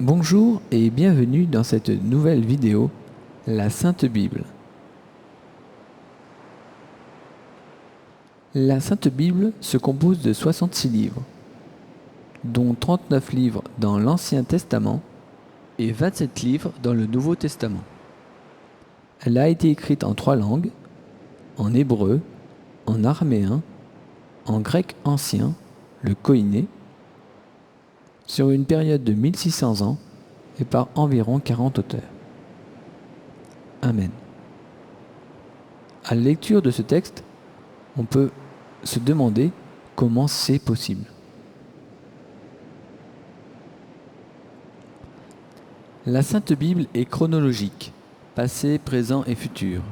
Bonjour et bienvenue dans cette nouvelle vidéo, la Sainte Bible. La Sainte Bible se compose de 66 livres, dont 39 livres dans l'Ancien Testament et 27 livres dans le Nouveau Testament. Elle a été écrite en 3 langues, en hébreu, en araméen, en grec ancien, le koiné, sur une période de 1600 ans et par environ 40 auteurs. Amen. À la lecture de ce texte, on peut se demander comment c'est possible. La Sainte Bible est chronologique, passé, présent et futur.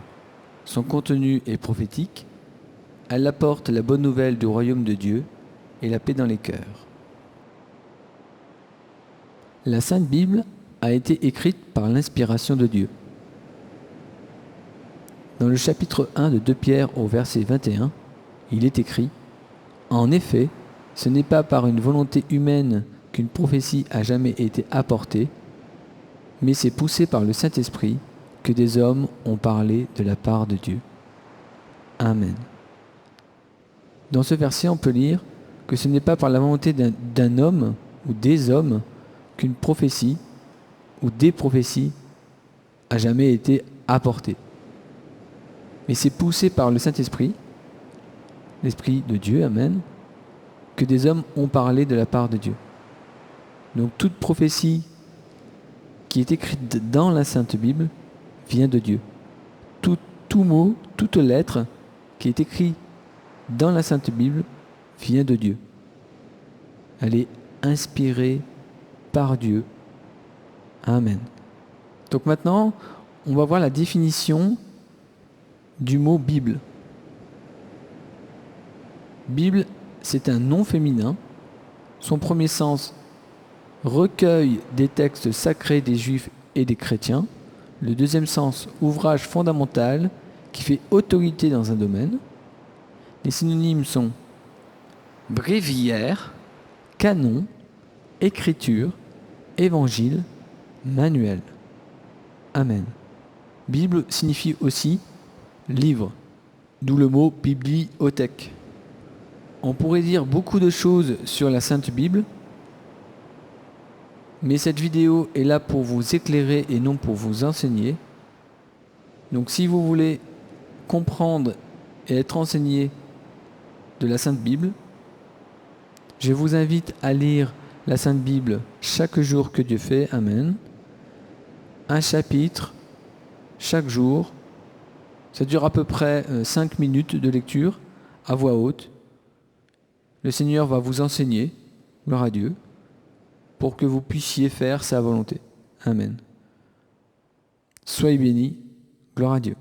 Son contenu est prophétique. Elle apporte la bonne nouvelle du royaume de Dieu et la paix dans les cœurs. La Sainte Bible a été écrite par l'inspiration de Dieu. Dans le chapitre 1 de 2 Pierre au verset 21, il est écrit « En effet, ce n'est pas par une volonté humaine qu'une prophétie a jamais été apportée, mais c'est poussé par le Saint-Esprit que des hommes ont parlé de la part de Dieu. » Amen. Dans ce verset, on peut lire que ce n'est pas par la volonté d'un homme ou des hommes qu'une prophétie ou des prophéties a jamais été apportée. Mais c'est poussé par le Saint-Esprit, l'Esprit de Dieu, Amen, que des hommes ont parlé de la part de Dieu. Donc toute prophétie qui est écrite dans la Sainte Bible vient de Dieu. Tout mot, toute lettre qui est écrite dans la Sainte Bible vient de Dieu. Elle est inspirée par Dieu. Amen. Donc maintenant, on va voir la définition du mot Bible. Bible, c'est un nom féminin. Son premier sens, recueil des textes sacrés des Juifs et des chrétiens. Le deuxième sens, ouvrage fondamental qui fait autorité dans un domaine. Les synonymes sont bréviaire, canon, écriture, évangile, manuel. Amen. Bible signifie aussi livre, d'où le mot bibliothèque. On pourrait dire beaucoup de choses sur la Sainte Bible, mais cette vidéo est là pour vous éclairer et non pour vous enseigner. Donc si vous voulez comprendre et être enseigné de la Sainte Bible, je vous invite à lire la Sainte Bible chaque jour que Dieu fait, Amen. Un chapitre chaque jour. Ça dure à peu près 5 minutes de lecture à voix haute. Le Seigneur va vous enseigner, gloire à Dieu, pour que vous puissiez faire sa volonté. Amen. Soyez bénis, gloire à Dieu.